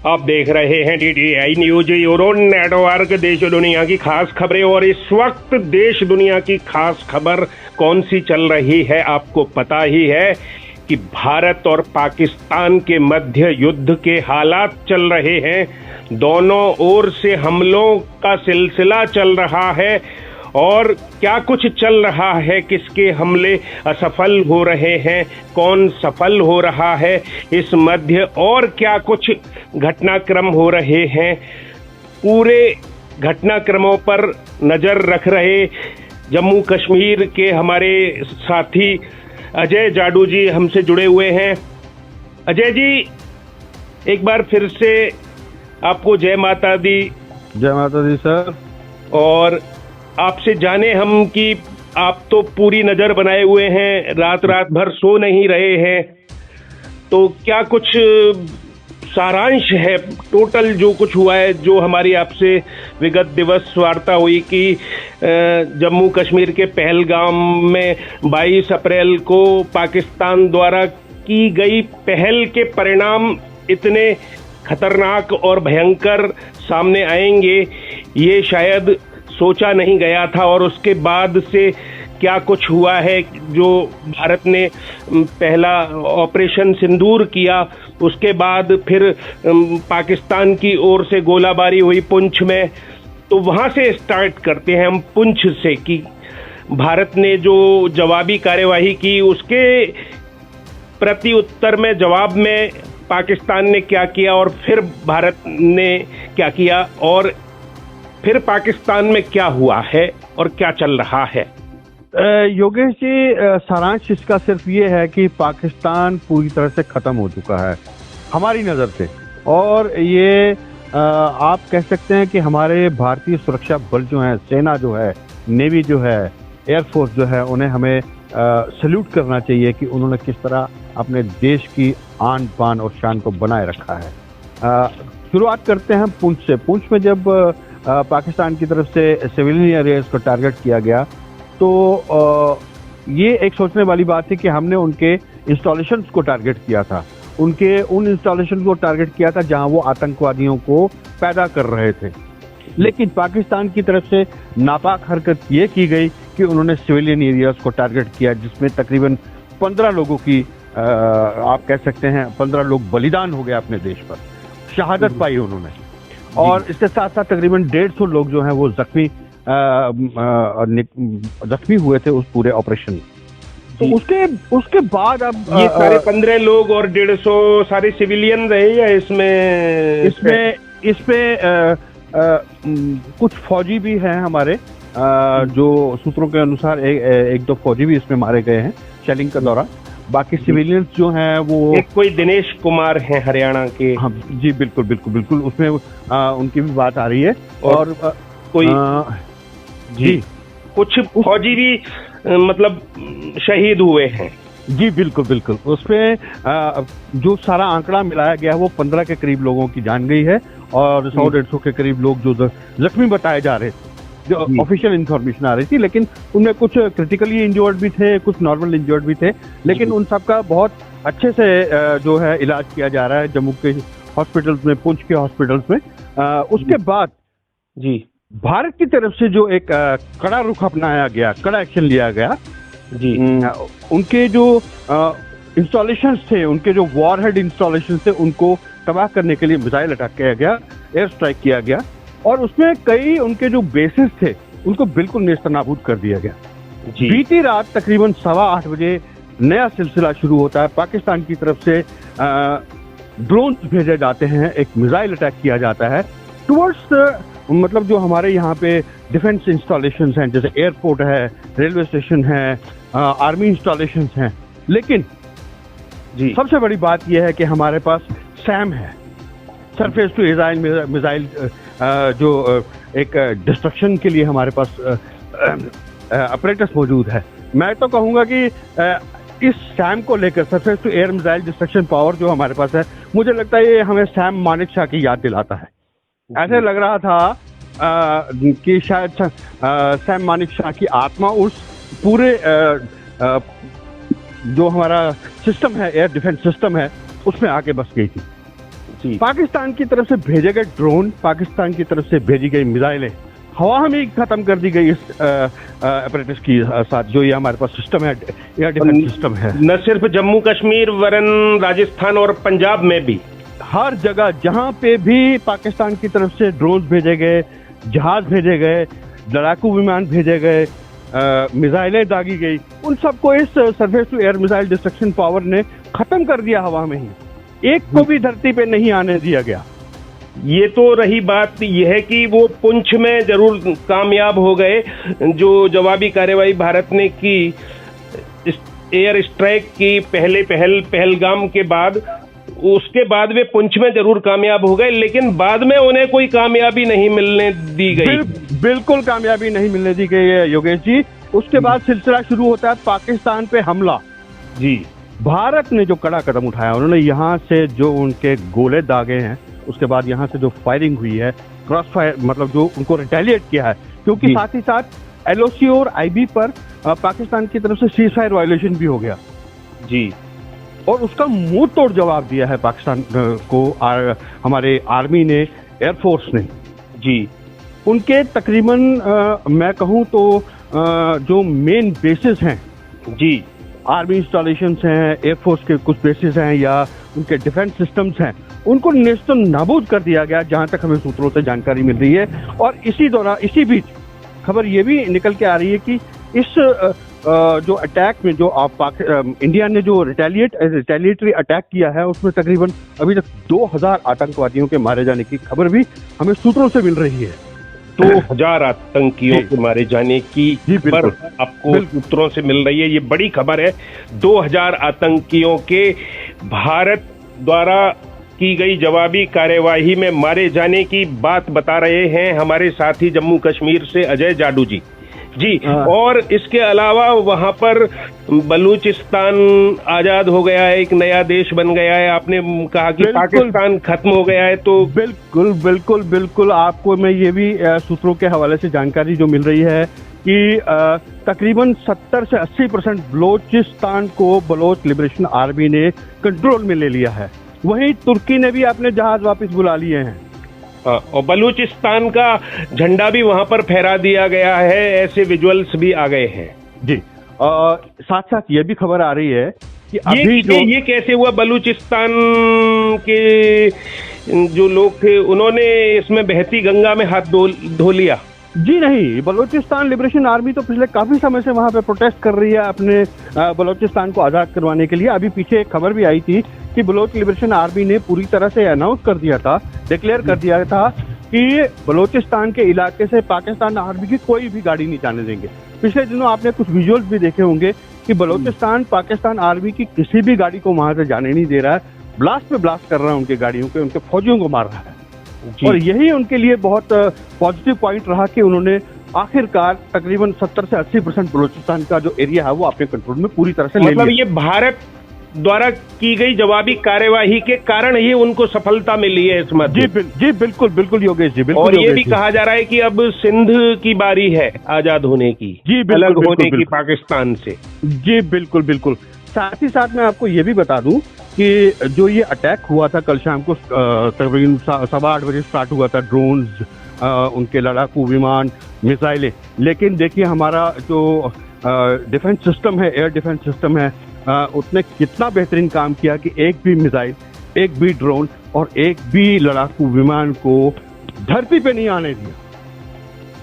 आप देख रहे हैं DDI न्यूज यूरो नेटवर्क। देश दुनिया की खास खबरें। और इस वक्त देश दुनिया की खास खबर कौन सी चल रही है, आपको पता ही है कि भारत और पाकिस्तान के मध्य युद्ध के हालात चल रहे हैं। दोनों ओर से हमलों का सिलसिला चल रहा है और क्या कुछ चल रहा है, किसके हमले असफल हो रहे हैं, कौन सफल हो रहा है इस मध्य, और क्या कुछ घटनाक्रम हो रहे हैं। पूरे घटनाक्रमों पर नजर रख रहे जम्मू कश्मीर के हमारे साथी अजय जाडू जी हमसे जुड़े हुए हैं। अजय जी, एक बार फिर से आपको जय माता दी। जय माता दी सर। और आपसे जाने हम कि आप तो पूरी नजर बनाए हुए हैं, रात रात भर सो नहीं रहे हैं, तो क्या कुछ सारांश है टोटल जो कुछ हुआ है, जो हमारी आपसे विगत दिवस वार्ता हुई कि जम्मू कश्मीर के पहलगाम में 22 अप्रैल को पाकिस्तान द्वारा की गई पहल के परिणाम इतने खतरनाक और भयंकर सामने आएंगे, ये शायद सोचा नहीं गया था। और उसके बाद से क्या कुछ हुआ है, जो भारत ने पहला ऑपरेशन सिंदूर किया, उसके बाद फिर पाकिस्तान की ओर से गोलाबारी हुई पुंछ में। तो वहां से स्टार्ट करते हैं हम, पुंछ से, कि भारत ने जो जवाबी कार्यवाही की उसके प्रति उत्तर में, जवाब में पाकिस्तान ने क्या किया और फिर भारत ने क्या किया, और फिर पाकिस्तान में क्या हुआ है और क्या चल रहा है। योगेश जी, सारांश इसका सिर्फ ये है कि पाकिस्तान पूरी तरह से खत्म हो चुका है हमारी नज़र से। और ये आप कह सकते हैं कि हमारे भारतीय सुरक्षा बल जो है, सेना जो है, नेवी जो है, एयरफोर्स जो है, उन्हें हमें सल्यूट करना चाहिए कि उन्होंने किस तरह अपने देश की आन बान और शान को बनाए रखा है। शुरुआत करते हैं पुंछ से। पुंछ में जब पाकिस्तान की तरफ से सिविलियन एरियाज को टारगेट किया गया, तो ये एक सोचने वाली बात थी कि हमने उनके इंस्टॉलेशंस को टारगेट किया था, उनके उन इंस्टॉलेशन को टारगेट किया था जहां वो आतंकवादियों को पैदा कर रहे थे। लेकिन पाकिस्तान की तरफ से नापाक हरकत ये की गई कि उन्होंने सिविलियन एरियाज को टारगेट किया, जिसमें तकरीबन 15 लोगों की आप कह सकते हैं 15 लोग बलिदान हो गए अपने देश पर, शहादत पाई उन्होंने। और इसके साथ साथ तकरीबन 150 लोग जो हैं वो जख्मी हुए थे उस पूरे ऑपरेशन में। तो उसके बाद अब ये सारे 15 लोग और 150 सारे सिविलियन रहे, या इसमें कुछ फौजी भी हैं हमारे, जो सूत्रों के अनुसार एक दो फौजी भी इसमें मारे गए हैं शेलिंग के दौरान। बाकी सिविलियंस जो हैं वो एक कोई दिनेश कुमार हैं हरियाणा के। हाँ जी, बिल्कुल बिल्कुल बिल्कुल, उसमें उनकी भी बात आ रही है। और कोई जी कुछ फौजी भी मतलब शहीद हुए हैं। जी बिल्कुल बिल्कुल, उसमें जो सारा आंकड़ा मिलाया गया है वो 15 के करीब लोगों की जान गई है और 100-150 के करीब लोग जो जख्मी बताए जा रहे थे, जो ऑफिशियल इंफॉर्मेशन आ रही थी। लेकिन उनमें कुछ क्रिटिकली इंजर्ड भी थे, कुछ नॉर्मल इंजर्ड भी थे, लेकिन उन सबका बहुत अच्छे से जो है इलाज किया जा रहा है जम्मू के हॉस्पिटल्स में, पुंछ के हॉस्पिटल्स में। उसके बाद जी भारत की तरफ से जो एक कड़ा रुख अपनाया गया, कड़ा एक्शन लिया गया जी। उनके जो इंस्टॉलेशंस थे, उनके जो वॉरहेड इंस्टॉलेशंस थे, उनको तबाह करने के लिए मिसाइल अटैक किया गया, एयर स्ट्राइक किया गया, और उसमें कई उनके जो बेसिस थे उनको बिल्कुल नेस्तनाबूद कर दिया गया। बीती रात तकरीबन 8:15 बजे नया सिलसिला शुरू होता है। पाकिस्तान की तरफ से ड्रोन्स भेजे जाते हैं, एक मिसाइल अटैक किया जाता है टुवर्ड्स मतलब जो हमारे यहाँ पे डिफेंस इंस्टॉलेशंस हैं, जैसे एयरपोर्ट है, रेलवे स्टेशन है, आर्मी इंस्टॉलेशंस हैं। लेकिन जी सबसे बड़ी बात यह है कि हमारे पास सैम है, सरफेस टू एयर मिसाइल, जो एक डिस्ट्रक्शन के लिए हमारे पास अपरेटस मौजूद है। मैं तो कहूँगा कि इस सैम को लेकर, surface to air missile destruction power जो हमारे पास है, मुझे लगता है ये हमें सैम मानेकशॉ की याद दिलाता है। ऐसे लग रहा था कि शायद सैम मानेकशॉ की आत्मा उस पूरे जो हमारा सिस्टम है, एयर डिफेंस सिस्टम है, उसमें आके बस गई थी। पाकिस्तान की तरफ से भेजे गए ड्रोन, पाकिस्तान की तरफ से भेजी गई मिसाइलें हवा में ही खत्म कर दी गई इस अपरेटस की साथ, जो ये हमारे पास सिस्टम है, एयर डिफेंस सिस्टम है। न सिर्फ जम्मू कश्मीर वरन राजस्थान और पंजाब में भी हर जगह जहां पे भी पाकिस्तान की तरफ से ड्रोन भेजे गए, जहाज भेजे गए, लड़ाकू विमान भेजे गए, मिसाइलें दागी गई, उन सबको इस surface to air missile destruction power ने खत्म कर दिया हवा में ही, एक को भी धरती पे नहीं आने दिया गया। ये तो रही बात यह है कि वो पुंछ में जरूर कामयाब हो गए, जो जवाबी कार्रवाई भारत ने की एयर स्ट्राइक की पहलगाम के बाद, उसके बाद वे पुंछ में जरूर कामयाब हो गए, लेकिन बाद में उन्हें कोई कामयाबी नहीं मिलने दी गई। बिल्कुल कामयाबी नहीं मिलने दी गई है योगेश जी। उसके बाद सिलसिला शुरू होता है पाकिस्तान पे हमला। जी, भारत ने जो कड़ा कदम उठाया, उन्होंने यहाँ से जो उनके गोले दागे हैं, उसके बाद यहाँ से जो फायरिंग हुई है, क्रॉस फायर, मतलब जो उनको रिटेलिएट किया है, क्योंकि साथ ही साथ एलओसी और आईबी पर पाकिस्तान की तरफ से सीज फायर वायलेशन भी हो गया जी, और उसका मुंह तोड़ जवाब दिया है पाकिस्तान को हमारे आर्मी ने, एयरफोर्स ने जी। उनके तकरीबन मैं कहूँ तो जो मेन बेसिस हैं जी, आर्मी इंस्टॉलेशंस हैं, एयरफोर्स के कुछ बेसिस हैं या उनके डिफेंस सिस्टम्स हैं, उनको नेस्तम नाबूद कर दिया गया, जहां तक हमें सूत्रों से जानकारी मिल रही है। और इसी बीच खबर ये भी निकल के आ रही है कि इस जो अटैक में जो इंडिया ने जो रिटेलिएटरी अटैक किया है, उसमें तकरीबन अभी तक 2000 आतंकवादियों के मारे जाने की खबर भी हमें सूत्रों से मिल रही है। 2000 आतंकियों के मारे जाने की खबर आपको सूत्रों से मिल रही है, ये बड़ी खबर है। 2000 आतंकियों के भारत द्वारा की गई जवाबी कार्यवाही में मारे जाने की बात बता रहे हैं हमारे साथी जम्मू कश्मीर से अजय जाडू जी। जी, और इसके अलावा वहां पर बलूचिस्तान आजाद हो गया है, एक नया देश बन गया है। आपने कहा कि पाकिस्तान खत्म हो गया है, तो बिल्कुल बिल्कुल बिल्कुल आपको मैं ये भी सूत्रों के हवाले से जानकारी जो मिल रही है कि तकरीबन 70 से 80% बलूचिस्तान को बलोच लिबरेशन आर्मी ने कंट्रोल में ले लिया है। वहीं तुर्की ने भी अपने जहाज वापस बुला लिए हैं, और बलूचिस्तान का झंडा भी वहां पर फहरा दिया गया है, ऐसे विजुअल्स भी आ गए हैं। जी, साथ साथ ये भी खबर आ रही है कि अभी ये कैसे हुआ, बलूचिस्तान के जो लोग थे उन्होंने इसमें बहती गंगा में हाथ धो लिया? जी नहीं, बलूचिस्तान लिबरेशन आर्मी तो पिछले काफी समय से वहां पे प्रोटेस्ट कर रही है अपने बलूचिस्तान को आजाद करवाने के लिए। अभी पीछे एक खबर भी आई थी कि बलोच लिबरेशन आर्मी ने पूरी तरह से अनाउंस कर दिया था, डिक्लेयर कर दिया था कि बलूचिस्तान के इलाके से पाकिस्तान आर्मी की कोई भी गाड़ी नहीं जाने देंगे। पिछले दिनों आपने कुछ विजुअल्स भी देखे होंगे कि बलूचिस्तान पाकिस्तान आर्मी की किसी भी गाड़ी को वहां से जाने नहीं दे रहा है, ब्लास्ट पे ब्लास्ट कर रहा है उनकी गाड़ियों के, उनके फौजियों को मार रहा है। और यही उनके लिए बहुत पॉजिटिव पॉइंट रहा कि उन्होंने आखिरकार तकरीबन 70 से 80% बलूचिस्तान का जो एरिया है वो अपने कंट्रोल में पूरी तरह से ले लिया। मतलब ये भारत द्वारा की गई जवाबी कार्यवाही के कारण ही उनको सफलता मिली है इस मध्य। जी बिल्कुल बिल्कुल योगेश जी, बिल्कुल। और ये भी कहा जा रहा है कि अब सिंध की बारी है आजाद होने की, जी अलग होने की पाकिस्तान से। जी बिल्कुल बिल्कुल। साथ ही साथ मैं आपको ये भी बता दूं कि जो ये अटैक हुआ था कल शाम को तकरीबन 8:15 बजे स्टार्ट हुआ था, ड्रोन्स, उनके लड़ाकू विमान, मिसाइलें, लेकिन देखिए हमारा जो डिफेंस सिस्टम है, एयर डिफेंस सिस्टम है, उसने कितना बेहतरीन काम किया कि एक भी मिसाइल, एक भी ड्रोन और एक भी लड़ाकू विमान को धरती पे नहीं आने दिया।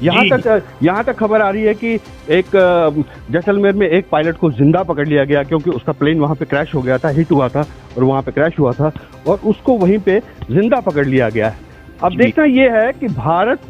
यहाँ तक खबर आ रही है कि एक जैसलमेर में एक पायलट को जिंदा पकड़ लिया गया, क्योंकि उसका प्लेन वहां पे क्रैश हो गया था, हिट हुआ था और वहां पे क्रैश हुआ था, और उसको वहीं पे जिंदा पकड़ लिया गया है। अब देखना ये है कि भारत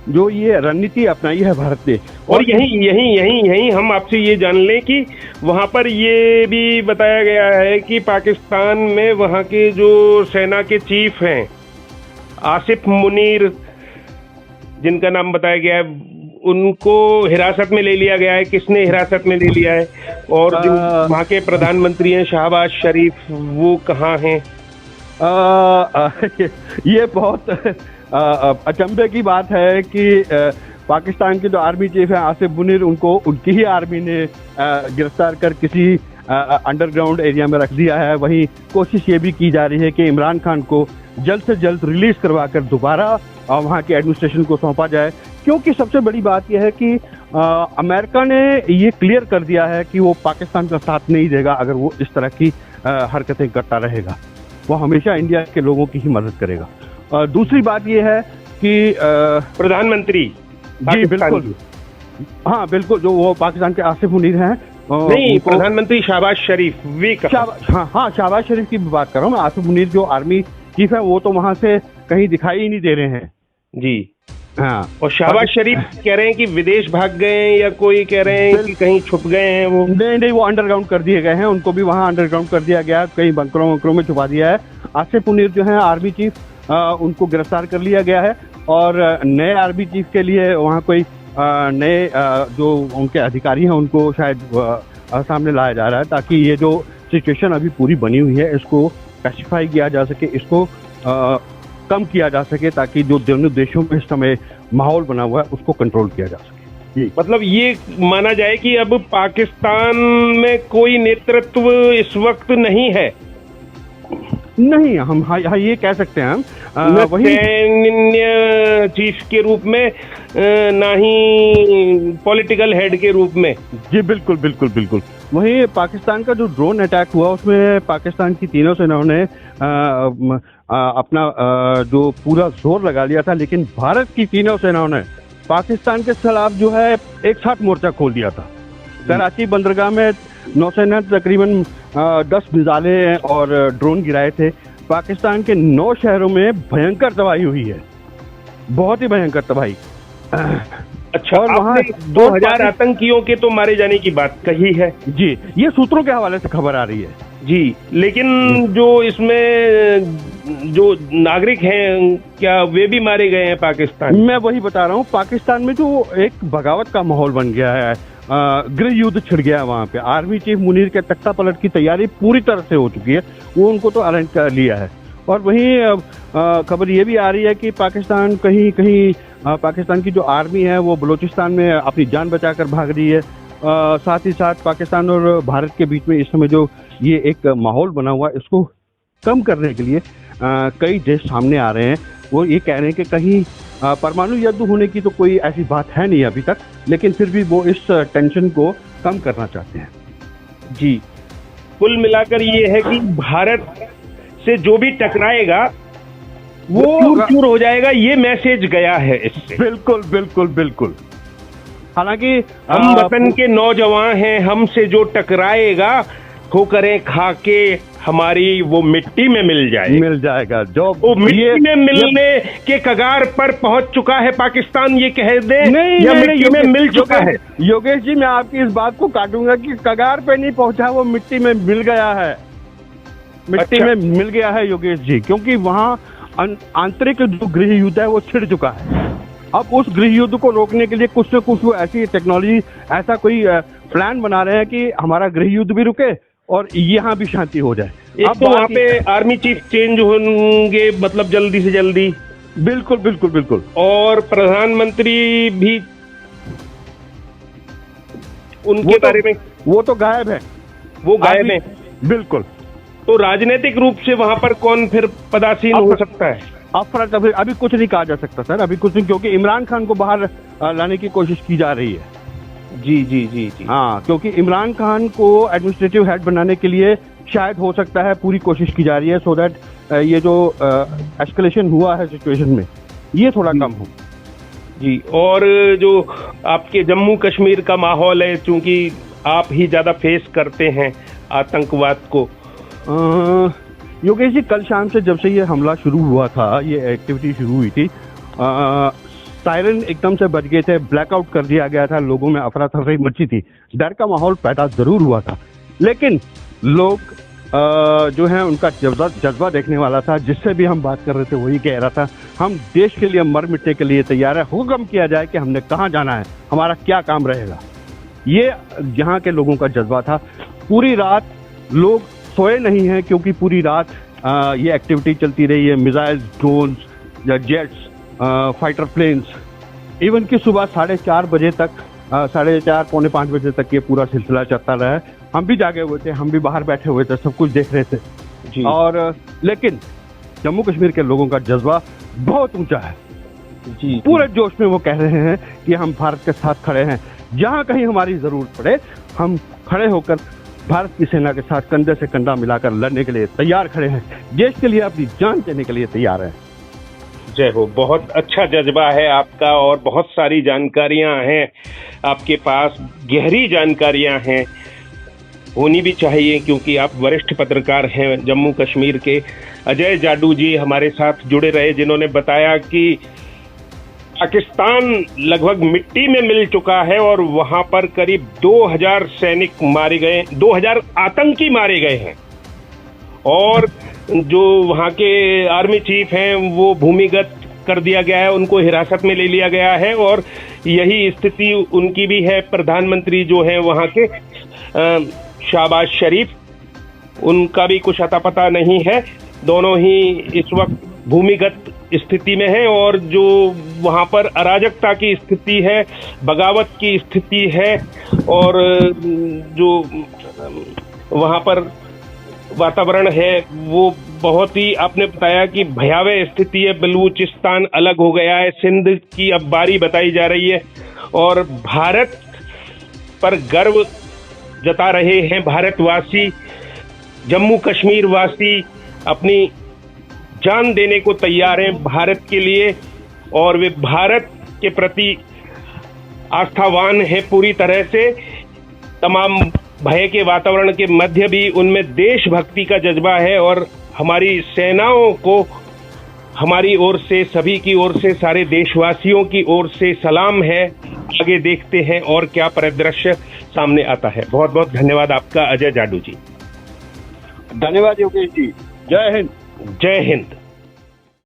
जो ये रणनीति अपनाई है भारत ने, और यही हम आपसे ये जान लें कि वहां पर ये भी बताया गया है कि पाकिस्तान में वहां के जो सेना के चीफ हैं, आसिफ मुनीर जिनका नाम बताया गया है, उनको हिरासत में ले लिया गया है। किसने हिरासत में ले लिया है? और जो वहाँ के प्रधानमंत्री हैं शहबाज शरीफ, वो कहाँ हैं? ये बहुत अचंभे की बात है कि पाकिस्तान के जो आर्मी चीफ है आसिफ मुनीर, उनको उनकी ही आर्मी ने गिरफ्तार कर किसी अंडरग्राउंड एरिया में रख दिया है। वहीं कोशिश ये भी की जा रही है कि इमरान खान को जल्द से जल्द रिलीज करवा कर दोबारा वहाँ के एडमिनिस्ट्रेशन को सौंपा जाए, क्योंकि सबसे बड़ी बात यह है कि अमेरिका ने ये क्लियर कर दिया है कि वो पाकिस्तान का साथ नहीं देगा अगर वो इस तरह की हरकतें करता रहेगा। वो हमेशा इंडिया के लोगों की ही मदद करेगा। दूसरी बात ये है कि प्रधानमंत्री जी बिल्कुल, हाँ बिल्कुल, जो वो पाकिस्तान के आसिफ मुनीर हैं, नहीं प्रधानमंत्री शहबाज शरीफ, हाँ शहबाज शरीफ की बात कर रहा हूँ। आसिफ मुनीर जो आर्मी चीफ है वो तो वहां से कहीं दिखाई ही नहीं दे रहे हैं जी। हाँ, और शहबाज शरीफ कह रहे हैं कि विदेश भाग गए हैं, या कोई कह रहे हैं कि कहीं छुप गए हैं। वो नहीं, वो अंडरग्राउंड कर दिए गए हैं, उनको भी वहाँ अंडरग्राउंड कर दिया गया, कहीं बंकरों वंकरों में छुपा दिया है। आसिफ मुनीर जो है आर्मी चीफ, उनको गिरफ्तार कर लिया गया है और नए आर्मी चीफ के लिए वहाँ कोई नए जो उनके अधिकारी हैं उनको शायद सामने लाया जा रहा है, ताकि ये जो सिचुएशन अभी पूरी बनी हुई है इसको पैसिफाई किया जा सके, इसको कम किया जा सके, ताकि जो दोनों देशों में इस समय माहौल बना हुआ है उसको कंट्रोल किया जा सके। मतलब ये माना जाए कि अब पाकिस्तान में कोई नेतृत्व इस वक्त नहीं है। नहीं, हम हाँ ये कह सकते हैं हम वही सैन्य चीफ के रूप में, ना ही पॉलिटिकल हेड के रूप में। जी बिल्कुल बिल्कुल बिल्कुल। वहीं पाकिस्तान का जो ड्रोन अटैक हुआ उसमें पाकिस्तान की तीनों सेनाओं ने अपना जो पूरा जोर लगा लिया था, लेकिन भारत की तीनों सेनाओं ने पाकिस्तान के खिलाफ जो है एक साथ मोर्चा खोल दिया था। कराची बंदरगाह में नौसेना तकरीबन 10 मिसाइलें और ड्रोन गिराए थे। पाकिस्तान के 9 शहरों में भयंकर तबाही हुई है, बहुत ही भयंकर तबाही। अच्छा, और वहाँ 2000 आतंकियों के तो मारे जाने की बात कही है जी, ये सूत्रों के हवाले से खबर आ रही है जी। लेकिन जो इसमें जो नागरिक हैं क्या वे भी मारे गए हैं पाकिस्तान? मैं वही बता रहा हूँ, पाकिस्तान में जो एक बगावत का माहौल बन गया है, गृह युद्ध छिड़ गया है वहाँ पे। आर्मी चीफ मुनीर के तख्ता पलट की तैयारी पूरी तरह से हो चुकी है, वो उनको तो अरेंज कर लिया है। और वहीं खबर ये भी आ रही है कि पाकिस्तान कहीं कहीं पाकिस्तान की जो आर्मी है वो बलूचिस्तान में अपनी जान बचाकर भाग रही है। साथ ही साथ पाकिस्तान और भारत के बीच में इस समय जो ये एक माहौल बना हुआ है इसको कम करने के लिए कई देश सामने आ रहे हैं। वो ये कह रहे हैं कि कहीं परमाणु युद्ध होने की तो कोई ऐसी बात है नहीं अभी तक, लेकिन फिर भी वो इस टेंशन को कम करना चाहते हैं जी। कुल मिलाकर ये है कि भारत से जो भी टकराएगा वो चूर हो जाएगा, ये मैसेज गया है इससे। बिल्कुल बिल्कुल बिल्कुल। हालांकि हम वतन के नौजवान हैं, हमसे जो टकराएगा ठोकरें खा के हमारी वो मिट्टी में मिल जाएगा। जो वो मिट्टी में मिलने के कगार पर पहुंच चुका है पाकिस्तान, ये कह दे या मिट्टी में मिल चुका है। योगेश जी, मैं आपकी इस बात को काटूंगा कि कगार पे नहीं पहुंचा, वो मिट्टी में मिल गया है, मिट्टी में मिल गया है योगेश जी, क्योंकि वहाँ आंतरिक जो गृह युद्ध है वो छिड़ चुका है। अब उस गृह युद्ध को रोकने के लिए कुछ न कुछ वो ऐसी टेक्नोलॉजी, ऐसा कोई प्लान बना रहे हैं कि हमारा गृह युद्ध भी रुके और यहाँ भी शांति हो जाए। अब तो वहाँ पे आर्मी चीफ चेंज होंगे, मतलब जल्दी से जल्दी। बिल्कुल बिल्कुल बिल्कुल। और प्रधानमंत्री भी उनके बारे में, वो तो गायब है, वो गायब है बिल्कुल। तो राजनीतिक रूप से वहां पर कौन फिर पदासीन हो सकता है? अभी कुछ नहीं कहा जा सकता सर, अभी कुछ नहीं, क्योंकि इमरान खान को बाहर लाने की कोशिश की जा रही है। जी जी जी जी। हाँ, क्योंकि इमरान खान को एडमिनिस्ट्रेटिव हेड बनाने के लिए शायद हो सकता है पूरी कोशिश की जा रही है, सो दैट ये जो एस्केलेशन हुआ है सिचुएशन में ये थोड़ा कम हो जी। और जो आपके जम्मू कश्मीर का माहौल है, चूंकि आप ही ज्यादा फेस करते हैं आतंकवाद को। योगेश जी, कल शाम से जब से ये हमला शुरू हुआ था, ये एक्टिविटी शुरू हुई थी, सायरन एकदम से बज गए थे, ब्लैकआउट कर दिया गया था, लोगों में अफरा तफरी मची थी, डर का माहौल पैदा जरूर हुआ था, लेकिन लोग जो है उनका जज्बा देखने वाला था। जिससे भी हम बात कर रहे थे वही कह रहा था, हम देश के लिए मर मिटने के लिए तैयार है, हुक्म किया जाए कि हमने कहाँ जाना है, हमारा क्या काम रहेगा। ये यहाँ के लोगों का जज्बा था। पूरी रात लोग सोए नहीं हैं, क्योंकि पूरी रात ये एक्टिविटी चलती रही है, मिसाइल्स, ड्रोन्स या जेट्स, फाइटर प्लेन्स, इवन कि सुबह 4:30 बजे तक, 4:30 पौने 5 बजे तक ये पूरा सिलसिला चलता रहा है। हम भी जागे हुए थे, हम भी बाहर बैठे हुए थे, सब कुछ देख रहे थे जी। और लेकिन जम्मू कश्मीर के लोगों का जज्बा बहुत ऊंचा है जी। पूरे जोश में वो कह रहे हैं कि हम भारत के साथ खड़े हैं, जहां कहीं हमारी जरूरत पड़े हम खड़े होकर भारत की सेना के साथ कंधे से कंधा मिलाकर लड़ने के लिए तैयार खड़े हैं, देश के लिए अपनी जान देने के लिए तैयार हैं। जय हो, बहुत अच्छा जज्बा है आपका और बहुत सारी जानकारियां हैं आपके पास, गहरी जानकारियां हैं, होनी भी चाहिए क्योंकि आप वरिष्ठ पत्रकार हैं जम्मू कश्मीर के। अजय जाडू जी हमारे साथ जुड़े रहे जिन्होंने बताया कि पाकिस्तान लगभग मिट्टी में मिल चुका है और वहां पर करीब 2000 सैनिक मारे गए, 2000 आतंकी मारे गए हैं और जो वहां के आर्मी चीफ हैं वो भूमिगत कर दिया गया है, उनको हिरासत में ले लिया गया है और यही स्थिति उनकी भी है। प्रधानमंत्री जो है वहां के शहबाज शरीफ, उनका भी कुछ अता पता नहीं है, दोनों ही इस वक्त भूमिगत स्थिति में है और जो वहां पर अराजकता की स्थिति है, बगावत की स्थिति है और जो वहां पर वातावरण है वो बहुत ही, आपने बताया कि भयावह स्थिति है। बलूचिस्तान अलग हो गया है, सिंध की अब बारी बताई जा रही है और भारत पर गर्व जता रहे हैं भारतवासी, जम्मू कश्मीर वासी अपनी जान देने को तैयार हैं भारत के लिए और वे भारत के प्रति आस्थावान हैं पूरी तरह से। तमाम भय के वातावरण के मध्य भी उनमें देशभक्ति का जज्बा है और हमारी सेनाओं को हमारी ओर से, सभी की ओर से, सारे देशवासियों की ओर से सलाम है। आगे देखते हैं और क्या परिदृश्य सामने आता है। बहुत बहुत धन्यवाद आपका अजय जाडू जी। धन्यवाद योगेश जी। जय हिंद। जय हिंद।